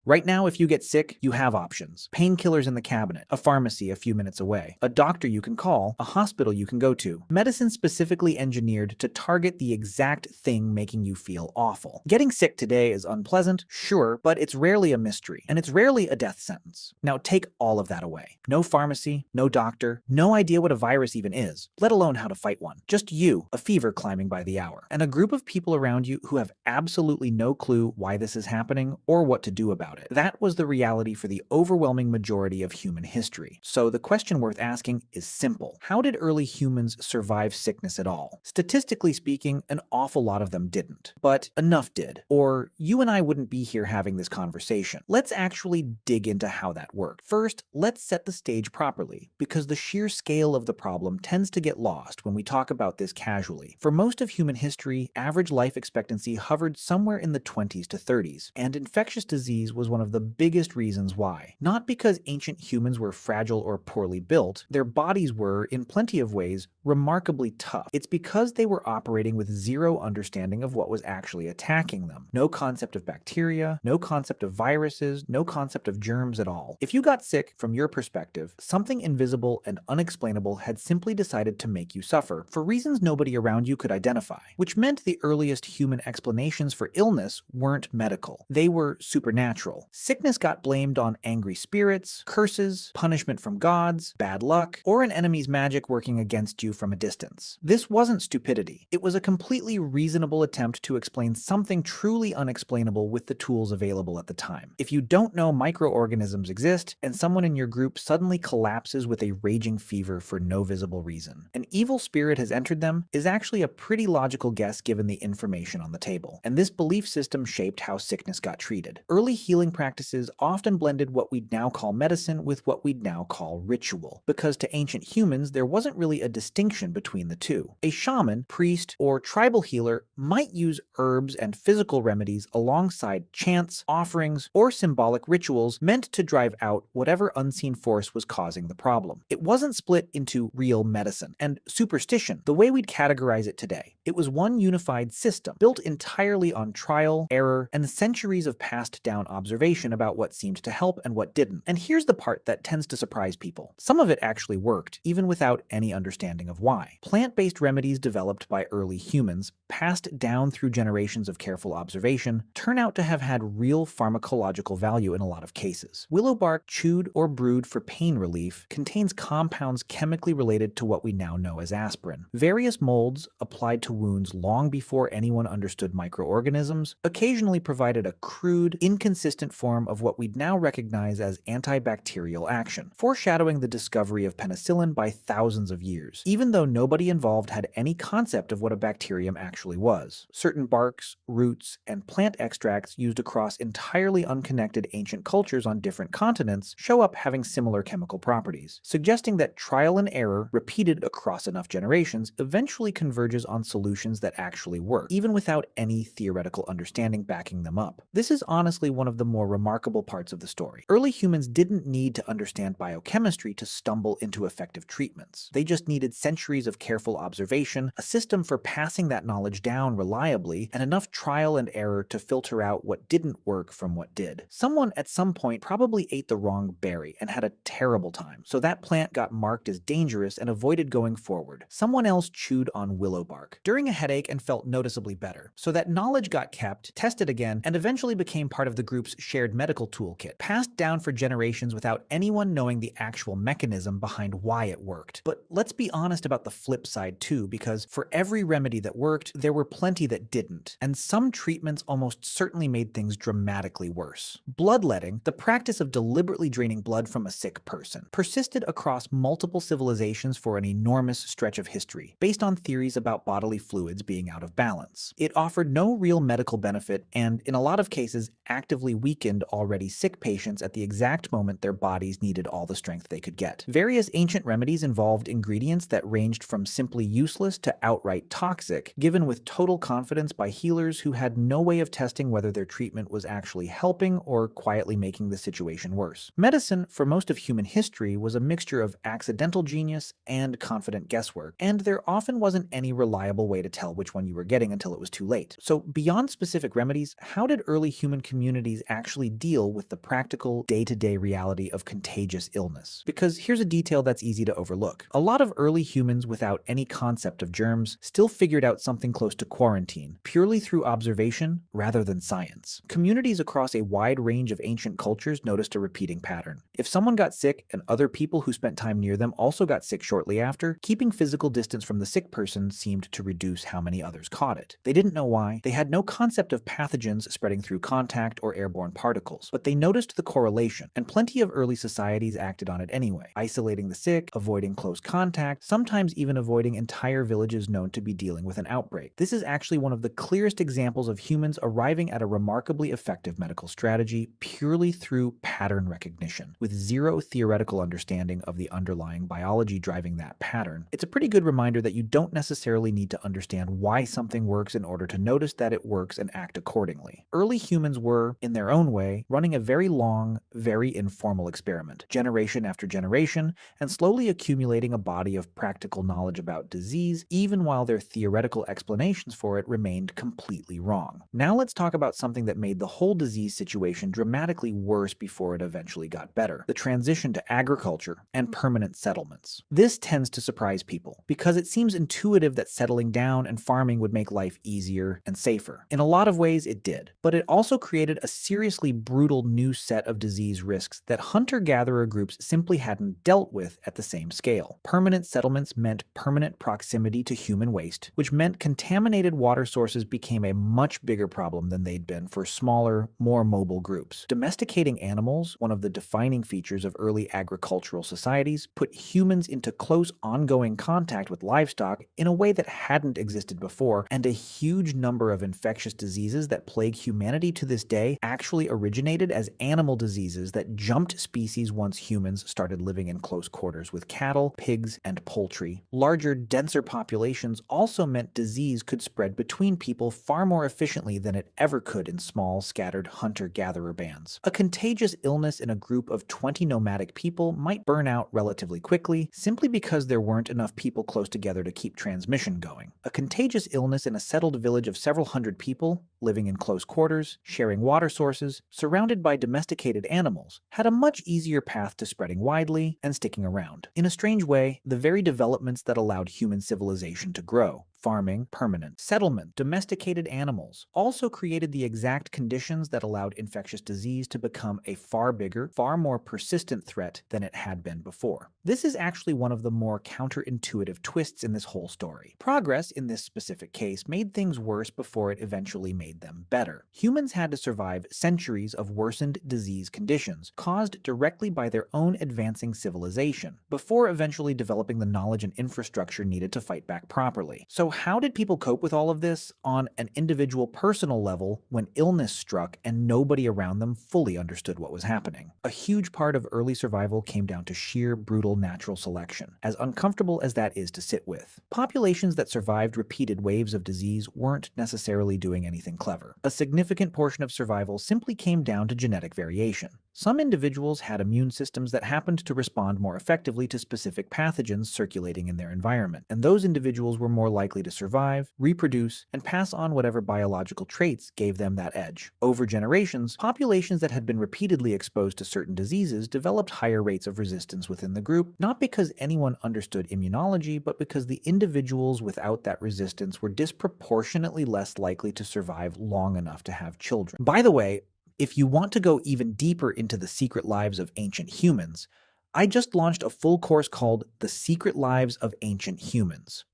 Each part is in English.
Right now, if you get sick, you have options. Painkillers in the cabinet, a pharmacy a few minutes away, a doctor you can call, a hospital you can go to. Medicine specifically engineered to target the exact thing making you feel awful. Getting sick today is unpleasant, sure, but it's rarely a mystery, and it's rarely a death sentence. Now take all of that away. No pharmacy, no doctor, no idea what a virus even is, let alone how to fight one. Just you, a fever climbing by the hour, and a group of people around you who have absolutely no clue why this is happening or what to do about it. That was the reality for the overwhelming majority of human history. So the question worth asking is simple. How did early humans survive sickness at all? Statistically speaking, an awful lot of them didn't. But enough did. Or you and I wouldn't be here having this conversation. Let's actually dig into how that worked. First, let's set the stage properly, because the sheer scale of the problem tends to get lost when we talk about this casually. For most of human history, average life expectancy hovered somewhere in the 20s to 30s, and infectious disease was one of the biggest reasons why. Not because ancient humans were fragile or poorly built, their bodies were, in plenty of ways, remarkably tough. It's because they were operating with zero understanding of what was actually attacking them. No concept of bacteria, no concept of viruses, no concept of germs at all. If you got sick, from your perspective, something invisible and unexplainable had simply decided to make you suffer, for reasons nobody around you could identify, which meant the earliest human explanations for illness weren't medical. They were supernatural. Sickness got blamed on angry spirits, curses, punishment from gods, bad luck, or an enemy's magic working against you from a distance. This wasn't stupidity. It was a completely reasonable attempt to explain something truly unexplainable with the tools available at the time. If you don't know microorganisms exist, and someone in your group suddenly collapses with a raging fever for no visible reason, an evil spirit has entered them is actually a pretty logical guess given the information on the table. And this belief system shaped how sickness got treated. Early healing practices often blended what we'd now call medicine with what we'd now call ritual, because to ancient humans there wasn't really a distinction between the two. A shaman, priest, or tribal healer might use herbs and physical remedies alongside chants, offerings, or symbolic rituals meant to drive out whatever unseen force was causing the problem. It wasn't split into real medicine and superstition the way we'd categorize it today. It was one unified system, built entirely on trial, error, and centuries of passed down observation about what seemed to help and what didn't. And here's the part that tends to surprise people. Some of it actually worked, even without any understanding of why. Plant-based remedies developed by early humans, passed down through generations of careful observation, turn out to have had real pharmacological value in a lot of cases. Willow bark chewed or brewed for pain relief contains compounds chemically related to what we now know as aspirin. Various molds, applied to wounds long before anyone understood microorganisms, occasionally provided a crude, inconsistent form of what we'd now recognize as antibacterial action, foreshadowing the discovery of penicillin by thousands of years, even though nobody involved had any concept of what a bacterium actually was. Certain barks, roots, and plant extracts used across entirely unconnected ancient cultures on different continents show up having similar chemical properties, suggesting that trial and error, repeated across enough generations, eventually converges on solutions that actually work, even without any theoretical understanding backing them up. This is honestly one of the more remarkable parts of the story. Early humans didn't need to understand biochemistry to stumble into effective treatments. They just needed centuries of careful observation, a system for passing that knowledge down reliably, and enough trial and error to filter out what didn't work from what did. Someone at some point probably ate the wrong berry and had a terrible time, so that plant got marked as dangerous and avoided going forward. Someone else chewed on willow bark during a headache and felt noticeably better, so that knowledge got kept, tested again, and eventually became part of the group's shared medical toolkit, passed down for generations without anyone knowing the actual mechanism behind why it worked. But let's be honest about the flip side too, because for every remedy that worked, there were plenty that didn't, and some treatments almost certainly made things dramatically worse. Bloodletting, the practice of deliberately draining blood from a sick person, persisted across multiple civilizations for an enormous stretch of history, based on theories about bodily fluids being out of balance. It offered no real medical benefit and, in a lot of cases, actively weakened already sick patients at the exact moment their bodies needed all the strength they could get. Various ancient remedies involved ingredients that ranged from simply useless to outright toxic, given given with total confidence by healers who had no way of testing whether their treatment was actually helping or quietly making the situation worse. Medicine, for most of human history, was a mixture of accidental genius and confident guesswork, and there often wasn't any reliable way to tell which one you were getting until it was too late. So, beyond specific remedies, how did early human communities actually deal with the practical, day-to-day reality of contagious illness? Because here's a detail that's easy to overlook. A lot of early humans without any concept of germs still figured out something close to quarantine, purely through observation rather than science. Communities across a wide range of ancient cultures noticed a repeating pattern. If someone got sick and other people who spent time near them also got sick shortly after, keeping physical distance from the sick person seemed to reduce how many others caught it. They didn't know why. They had no concept of pathogens spreading through contact or airborne particles, but they noticed the correlation, and plenty of early societies acted on it anyway, isolating the sick, avoiding close contact, sometimes even avoiding entire villages known to be dealing with an outbreak. This is actually one of the clearest examples of humans arriving at a remarkably effective medical strategy purely through pattern recognition, with zero theoretical understanding of the underlying biology driving that pattern. It's a pretty good reminder that you don't necessarily need to understand why something works in order to notice that it works and act accordingly. Early humans were, in their own way, running a very long, very informal experiment, generation after generation, and slowly accumulating a body of practical knowledge about disease, even while their theoretical explanations for it remained completely wrong. Now let's talk about something that made the whole disease situation dramatically worse before it eventually got better: the transition to agriculture and permanent settlements. This tends to surprise people, because it seems intuitive that settling down and farming would make life easier and safer. In a lot of ways, it did, but it also created a seriously brutal new set of disease risks that hunter-gatherer groups simply hadn't dealt with at the same scale. Permanent settlements meant permanent proximity to human waste, which meant contaminated water sources became a much bigger problem than they'd been for smaller, more mobile groups. Domesticating animals, one of the defining features of early agricultural societies, put humans into close ongoing contact with livestock in a way that hadn't existed before, and a huge number of infectious diseases that plague humanity to this day actually originated as animal diseases that jumped species once humans started living in close quarters with cattle, pigs, and poultry. Larger, denser populations also meant disease could spread between people far more efficiently than it ever could in small, scattered hunter-gatherer bands. A contagious illness in a group of 20 nomadic people might burn out relatively quickly, simply because there weren't enough people close together to keep transmission going. A contagious illness in a settled village of several hundred people, living in close quarters, sharing water sources, surrounded by domesticated animals, had a much easier path to spreading widely and sticking around. In a strange way, the very developments that allowed human civilization to grow, farming, permanent settlement, domesticated animals, also created the exact conditions that allowed infectious disease to become a far bigger, far more persistent threat than it had been before. This is actually one of the more counterintuitive twists in this whole story. Progress, in this specific case, made things worse before it eventually made them better. Humans had to survive centuries of worsened disease conditions, caused directly by their own advancing civilization, before eventually developing the knowledge and infrastructure needed to fight back properly. So how did people cope with all of this on an individual personal level when illness struck and nobody around them fully understood what was happening? A huge part of early survival came down to sheer brutal natural selection, as uncomfortable as that is to sit with. Populations that survived repeated waves of disease weren't necessarily doing anything clever. A significant portion of survival simply came down to genetic variation. Some individuals had immune systems that happened to respond more effectively to specific pathogens circulating in their environment, and those individuals were more likely to survive, reproduce, and pass on whatever biological traits gave them that edge. Over generations, populations that had been repeatedly exposed to certain diseases developed higher rates of resistance within the group, not because anyone understood immunology, but because the individuals without that resistance were disproportionately less likely to survive long enough to have children. By the way, if you want to go even deeper into the secret lives of ancient humans, I just launched a full course called The Secret Lives of Ancient Humans.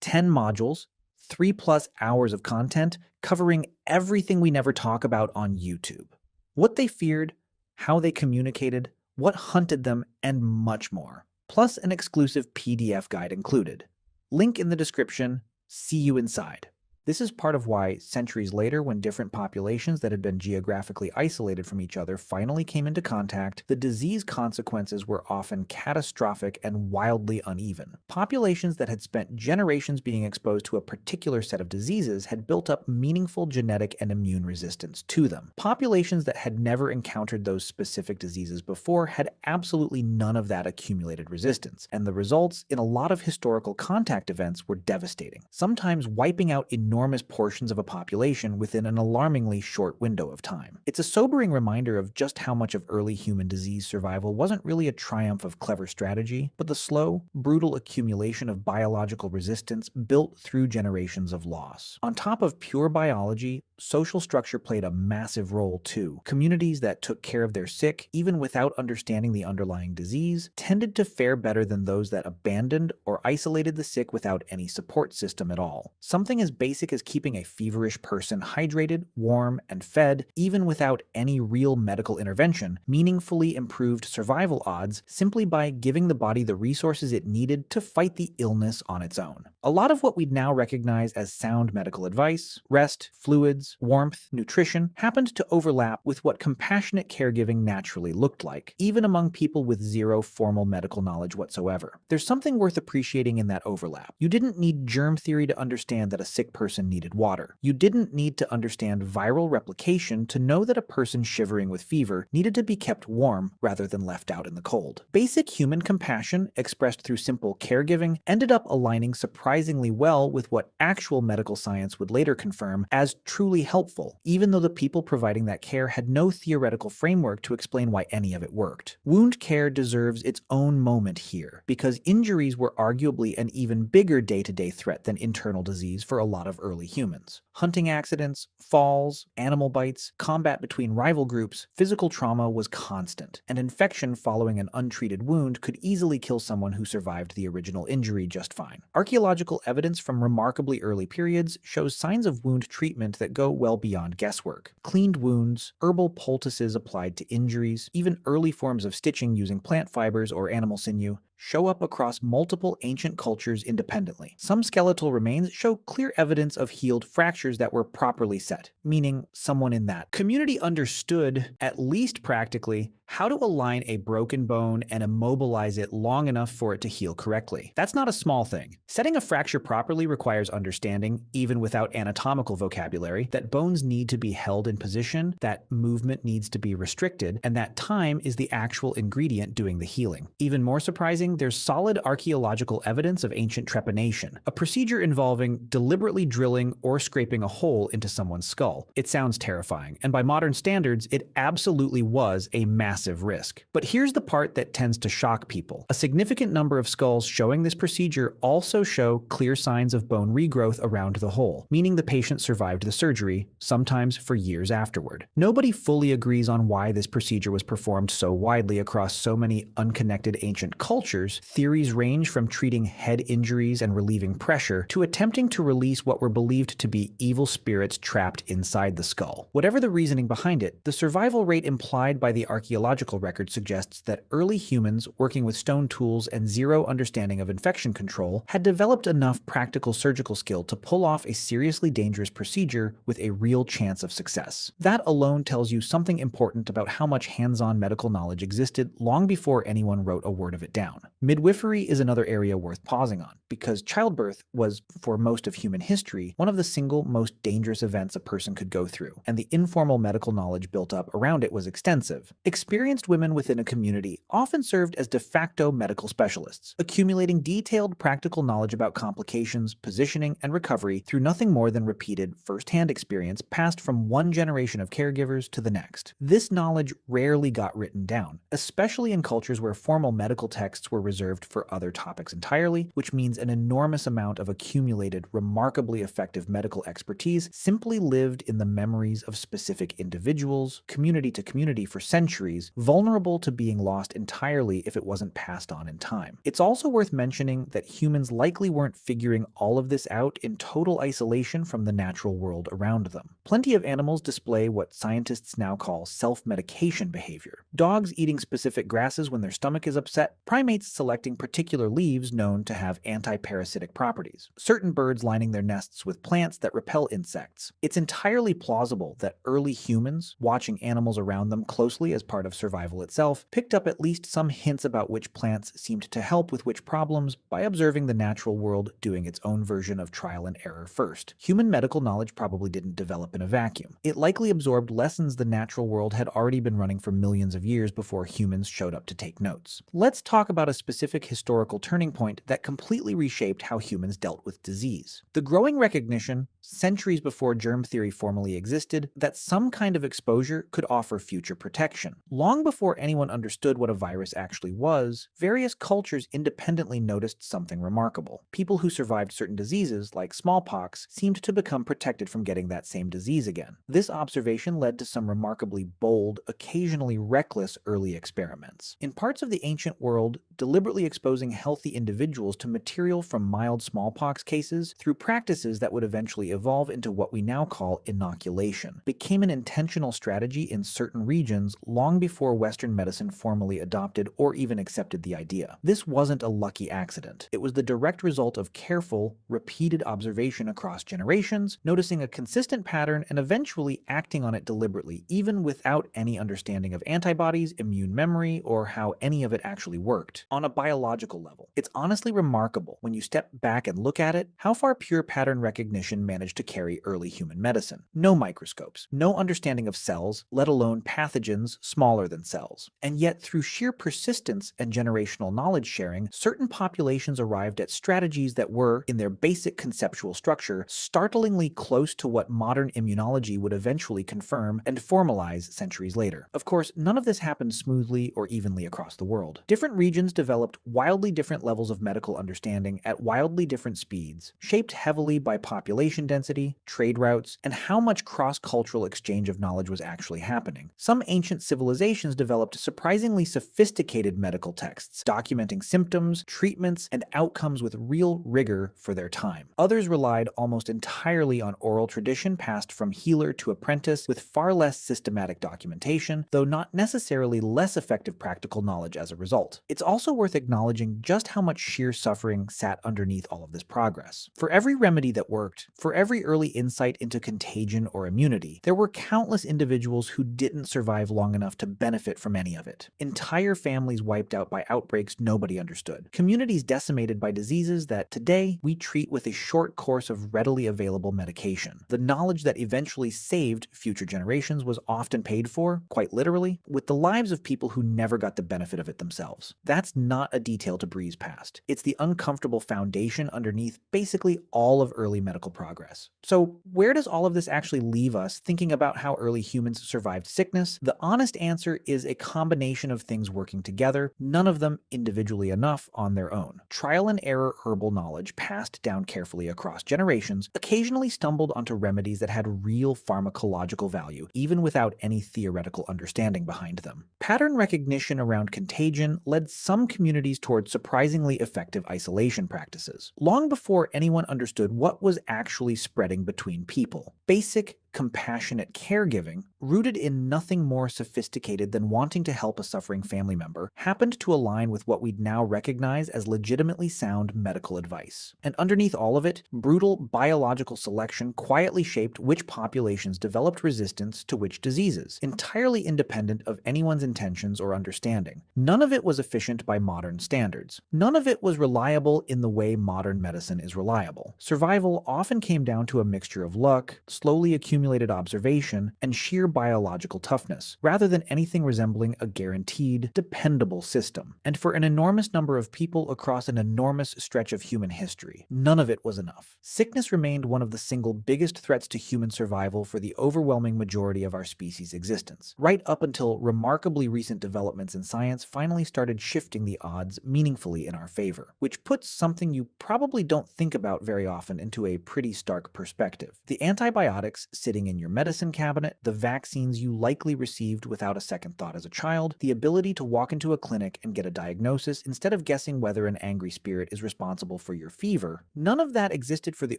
10 modules, 3+ hours of content covering everything we never talk about on YouTube. What they feared, how they communicated, what hunted them, and much more. Plus an exclusive PDF guide included. Link in the description. See you inside. This is part of why, centuries later, when different populations that had been geographically isolated from each other finally came into contact, the disease consequences were often catastrophic and wildly uneven. Populations that had spent generations being exposed to a particular set of diseases had built up meaningful genetic and immune resistance to them. Populations that had never encountered those specific diseases before had absolutely none of that accumulated resistance, and the results in a lot of historical contact events were devastating, sometimes wiping out enormous portions of a population within an alarmingly short window of time. It's a sobering reminder of just how much of early human disease survival wasn't really a triumph of clever strategy, but the slow, brutal accumulation of biological resistance built through generations of loss. On top of pure biology, social structure played a massive role too. Communities that took care of their sick, even without understanding the underlying disease, tended to fare better than those that abandoned or isolated the sick without any support system at all. Something as basic as keeping a feverish person hydrated, warm, and fed, even without any real medical intervention, meaningfully improved survival odds simply by giving the body the resources it needed to fight the illness on its own. A lot of what we'd now recognize as sound medical advice, rest, fluids, warmth, nutrition, happened to overlap with what compassionate caregiving naturally looked like, even among people with zero formal medical knowledge whatsoever. There's something worth appreciating in that overlap. You didn't need germ theory to understand that a sick person needed water. You didn't need to understand viral replication to know that a person shivering with fever needed to be kept warm rather than left out in the cold. Basic human compassion, expressed through simple caregiving, ended up aligning surprisingly well with what actual medical science would later confirm as truly helpful, even though the people providing that care had no theoretical framework to explain why any of it worked. Wound care deserves its own moment here, because injuries were arguably an even bigger day-to-day threat than internal disease for a lot of early humans. Hunting accidents, falls, animal bites, combat between rival groups, physical trauma was constant, and infection following an untreated wound could easily kill someone who survived the original injury just fine. Archaeological evidence from remarkably early periods shows signs of wound treatment that go well beyond guesswork. Cleaned wounds, herbal poultices applied to injuries, even early forms of stitching using plant fibers or animal sinew, show up across multiple ancient cultures independently. Some skeletal remains show clear evidence of healed fractures that were properly set, meaning someone in that community understood, at least practically, how to align a broken bone and immobilize it long enough for it to heal correctly. That's not a small thing. Setting a fracture properly requires understanding, even without anatomical vocabulary, that bones need to be held in position, that movement needs to be restricted, and that time is the actual ingredient doing the healing. Even more surprising, there's solid archaeological evidence of ancient trepanation, a procedure involving deliberately drilling or scraping a hole into someone's skull. It sounds terrifying, and by modern standards, it absolutely was a massive risk. But here's the part that tends to shock people. A significant number of skulls showing this procedure also show clear signs of bone regrowth around the hole, meaning the patient survived the surgery, sometimes for years afterward. Nobody fully agrees on why this procedure was performed so widely across so many unconnected ancient cultures. Theories range from treating head injuries and relieving pressure to attempting to release what were believed to be evil spirits trapped inside the skull. Whatever the reasoning behind it, the survival rate implied by the archaeological record suggests that early humans working with stone tools and zero understanding of infection control had developed enough practical surgical skill to pull off a seriously dangerous procedure with a real chance of success. That alone tells you something important about how much hands-on medical knowledge existed long before anyone wrote a word of it down. Midwifery is another area worth pausing on, because childbirth was, for most of human history, one of the single most dangerous events a person could go through, and the informal medical knowledge built up around it was extensive. Experienced women within a community often served as de facto medical specialists, accumulating detailed practical knowledge about complications, positioning, and recovery through nothing more than repeated first-hand experience passed from one generation of caregivers to the next. This knowledge rarely got written down, especially in cultures where formal medical texts were reserved for other topics entirely, which means an enormous amount of accumulated, remarkably effective medical expertise simply lived in the memories of specific individuals, community to community for centuries, species, vulnerable to being lost entirely if it wasn't passed on in time. It's also worth mentioning that humans likely weren't figuring all of this out in total isolation from the natural world around them. Plenty of animals display what scientists now call self-medication behavior. Dogs eating specific grasses when their stomach is upset, primates selecting particular leaves known to have anti-parasitic properties, certain birds lining their nests with plants that repel insects. It's entirely plausible that early humans, watching animals around them closely as part of survival itself, picked up at least some hints about which plants seemed to help with which problems by observing the natural world doing its own version of trial and error first. Human medical knowledge probably didn't develop in a vacuum. It likely absorbed lessons the natural world had already been running for millions of years before humans showed up to take notes. Let's talk about a specific historical turning point that completely reshaped how humans dealt with disease. The growing recognition, centuries before germ theory formally existed, that some kind of exposure could offer future protection. Long before anyone understood what a virus actually was, various cultures independently noticed something remarkable. People who survived certain diseases, like smallpox, seemed to become protected from getting that same disease again. This observation led to some remarkably bold, occasionally reckless early experiments. In parts of the ancient world, deliberately exposing healthy individuals to material from mild smallpox cases through practices that would eventually evolve into what we now call inoculation became an intentional strategy in certain regions long before Western medicine formally adopted or even accepted the idea. This wasn't a lucky accident. It was the direct result of careful, repeated observation across generations, noticing a consistent pattern and eventually acting on it deliberately, even without any understanding of antibodies, immune memory, or how any of it actually worked. On a biological level, it's honestly remarkable when you step back and look at it, how far pure pattern recognition managed to carry early human medicine. No microscopes, no understanding of cells, let alone pathogens smaller than cells. And yet, through sheer persistence and generational knowledge sharing, certain populations arrived at strategies that were, in their basic conceptual structure, startlingly close to what modern immunology would eventually confirm and formalize centuries later. Of course, none of this happened smoothly or evenly across the world. Different regions developed wildly different levels of medical understanding at wildly different speeds, shaped heavily by population density, trade routes, and how much cross-cultural exchange of knowledge was actually happening. Some ancient civilizations developed surprisingly sophisticated medical texts, documenting symptoms, treatments, and outcomes with real rigor for their time. Others relied almost entirely on oral tradition passed from healer to apprentice with far less systematic documentation, though not necessarily less effective practical knowledge as a result. It's also worth acknowledging just how much sheer suffering sat underneath all of this progress. For every remedy that worked, for every early insight into contagion or immunity, there were countless individuals who didn't survive long enough to benefit from any of it. Entire families wiped out by outbreaks nobody understood. Communities decimated by diseases that today we treat with a short course of readily available medication. The knowledge that eventually saved future generations was often paid for, quite literally, with the lives of people who never got the benefit of it themselves. That's not a detail to breeze past. It's the uncomfortable foundation underneath basically all of early medical progress. So, where does all of this actually leave us thinking about how early humans survived sickness? The honest answer is a combination of things working together, none of them individually enough on their own. Trial and error herbal knowledge passed down carefully across generations occasionally stumbled onto remedies that had real pharmacological value, even without any theoretical understanding behind them. Pattern recognition around contagion led some communities towards surprisingly effective isolation practices, long before anyone understood what was actually spreading between people. Basic, compassionate caregiving, rooted in nothing more sophisticated than wanting to help a suffering family member, happened to align with what we'd now recognize as legitimately sound medical advice. And underneath all of it, brutal biological selection quietly shaped which populations developed resistance to which diseases, entirely independent of anyone's intentions or understanding. None of it was efficient by modern standards. None of it was reliable in the way modern medicine is reliable. Survival often came down to a mixture of luck, slowly accumulated observation, and sheer biological toughness, rather than anything resembling a guaranteed, dependable system. And for an enormous number of people across an enormous stretch of human history, none of it was enough. Sickness remained one of the single biggest threats to human survival for the overwhelming majority of our species' existence, right up until remarkably recent developments in science finally started shifting the odds meaningfully in our favor, which puts something you probably don't think about very often into a pretty stark perspective. The antibiotics sitting in your medicine cabinet, the vaccines you likely received without a second thought as a child, the ability to walk into a clinic and get a diagnosis instead of guessing whether an angry spirit is responsible for your fever, none of that existed for the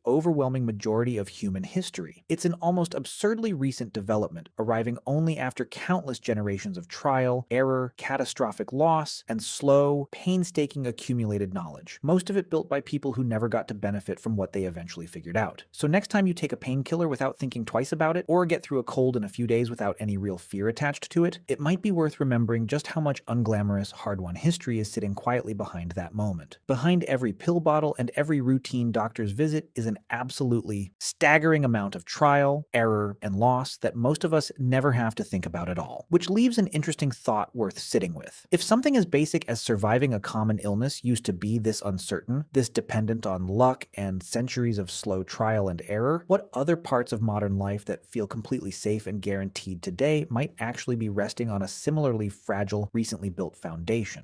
overwhelming majority of human history. It's an almost absurdly recent development, arriving only after countless generations of trial, error, catastrophic loss, and slow, painstaking accumulated knowledge, most of it built by people who never got to benefit from what they eventually figured out. So next time you take a painkiller without thinking twice about it, or get through a cold in a few days without any real fear attached to it, it might be worth remembering just how much unglamorous, hard-won history is sitting quietly behind that moment. Behind every pill bottle and every routine doctor's visit is an absolutely staggering amount of trial, error, and loss that most of us never have to think about at all, which leaves an interesting thought worth sitting with. If something as basic as surviving a common illness used to be this uncertain, this dependent on luck and centuries of slow trial and error, what other parts of modern life that feel completely safe and guaranteed today might actually be resting on a similarly fragile, recently built foundation?